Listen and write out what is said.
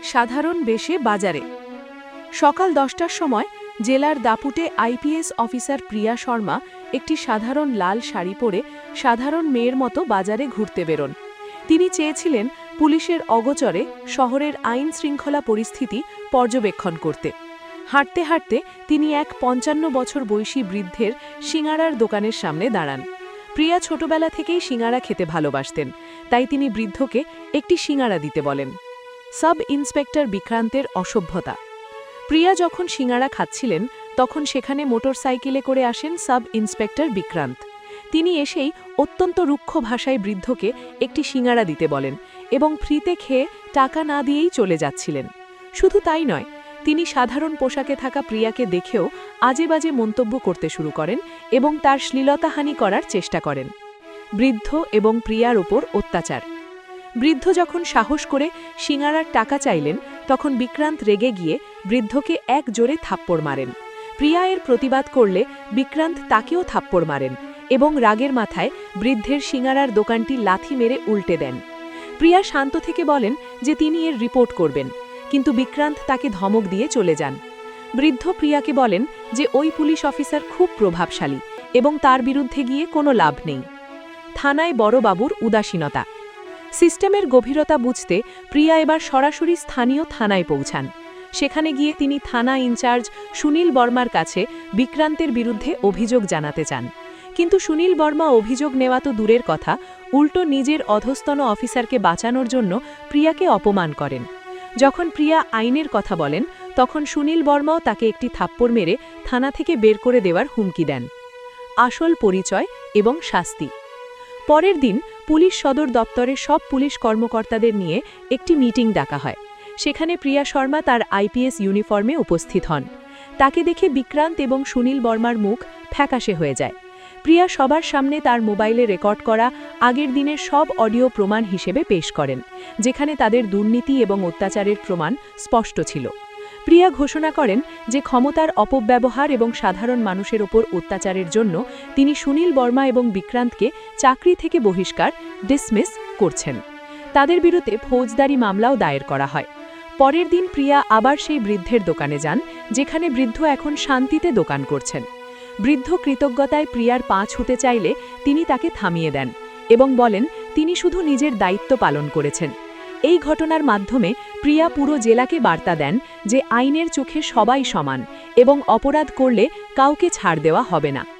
সাধারণ বেশে বাজারে। সকাল 10টার সময় জেলার দাপুটে আইপিএস অফিসার প্রিয়া শর্মা একটি সাধারণ লাল শাড়ি পরে সাধারণ মেয়ের মতো বাজারে ঘুরতে বেরোন। তিনি চেয়েছিলেন পুলিশের অগোচরে শহরের আইন শৃঙ্খলা পরিস্থিতি পর্যবেক্ষণ করতে। হাঁটতে হাঁটতে তিনি এক 55 বছর বয়সী বৃদ্ধের সিঙাড়ার দোকানের সামনে দাঁড়ান। প্রিয়া ছোটবেলা থেকেই সিঙাড়া খেতে ভালোবাসতেন, তাই তিনি বৃদ্ধকে একটি সিঙাড়া দিতে বলেন। সাব ইন্সপেক্টর বিক্রান্তের অসভ্যতা। প্রিয়া যখন সিঙাড়া খাচ্ছিলেন তখন সেখানে মোটরসাইকেলে করে আসেন সাব ইন্সপেক্টর বিক্রান্ত। তিনি এসেই অত্যন্ত রুক্ষ ভাষায় বৃদ্ধকে একটি সিঙাড়া দিতে বলেন এবং ফ্রিতে খেয়ে টাকা না দিয়েই চলে যাচ্ছিলেন। শুধু তাই নয়, তিনি সাধারণ পোশাকে থাকা প্রিয়াকে দেখেও আজে বাজে মন্তব্য করতে শুরু করেন এবং তার শ্লীলতাহানি করার চেষ্টা করেন। বৃদ্ধ এবং প্রিয়ার ওপর অত্যাচার। বৃদ্ধ যখন সাহস করে সিঙাড়ার টাকা চাইলেন তখন বিক্রান্ত রেগে গিয়ে বৃদ্ধকে এক জোরে থাপ্পড় মারেন। প্রিয়া এর প্রতিবাদ করলে বিক্রান্ত তাকেও থাপ্পড় মারেন এবং রাগের মাথায় বৃদ্ধের সিঙাড়ার দোকানটি লাথি মেরে উল্টে দেন। প্রিয়া শান্ত থেকে বলেন যে তিনি এর রিপোর্ট করবেন, কিন্তু বিক্রান্ত তাকে ধমক দিয়ে চলে যান। বৃদ্ধ প্রিয়াকে বলেন যে ওই পুলিশ অফিসার খুব প্রভাবশালী এবং তার বিরুদ্ধে গিয়ে কোনো লাভ নেই। থানায় বড়বাবুর উদাসীনতা। সিস্টেমের গভীরতা বুঝতে প্রিয়া এবার সরাসরি স্থানীয় থানায় পৌঁছান। সেখানে গিয়ে তিনি থানা ইনচার্জ সুনীল বর্মার কাছে বিক্রান্তের বিরুদ্ধে অভিযোগ জানাতে চান, কিন্তু সুনীল বর্মা অভিযোগ নেওয়া তো দূরের কথা, উল্টো নিজের অধস্তন অফিসারকে বাঁচানোর জন্য প্রিয়াকে অপমান করেন। যখন প্রিয়া আইনের কথা বলেন তখন সুনীল বর্মাও তাকে একটি থাপ্পড় মেরে থানা থেকে বের করে দেওয়ার হুমকি দেন। আসল পরিচয় এবং শাস্তি। পরের দিন পুলিশ সদর দপ্তরের সব পুলিশ কর্মকর্তাদের নিয়ে একটি মিটিং ডাকা হয়। সেখানে প্রিয়া শর্মা তার আইপিএস ইউনিফর্মে উপস্থিত হন। তাকে দেখে বিক্রান্ত এবং সুনীল বর্মার মুখ ফ্যাকাশে হয়ে যায়। প্রিয়া সবার সামনে তার মোবাইলে রেকর্ড করা আগের দিনের সব অডিও প্রমাণ হিসেবে পেশ করেন, যেখানে তাদের দুর্নীতি এবং অত্যাচারের প্রমাণ স্পষ্ট ছিল। প্রিয়া ঘোষণা করেন যে ক্ষমতার অপব্যবহার এবং সাধারণ মানুষের ওপর অত্যাচারের জন্য তিনি সুনীল বর্মা এবং বিক্রান্তকে চাকরি থেকে বহিষ্কার ডিসমিস করছেন। তাদের বিরুদ্ধে ফৌজদারি মামলাও দায়ের করা হয়। পরের দিন প্রিয়া আবার সেই বৃদ্ধের দোকানে যান, যেখানে বৃদ্ধ এখন শান্তিতে দোকান করছেন। বৃদ্ধ কৃতজ্ঞতায় প্রিয়ার পা ছুঁতে চাইলে তিনি তাকে থামিয়ে দেন এবং বলেন তিনি শুধু নিজের দায়িত্ব পালন করেছেন। এই ঘটনার মাধ্যমে প্রিয়া পুরো জেলাকে বার্তা দেন যে আইনের চোখে সবাই সমান এবং অপরাধ করলে কাউকে ছাড় দেওয়া হবে না।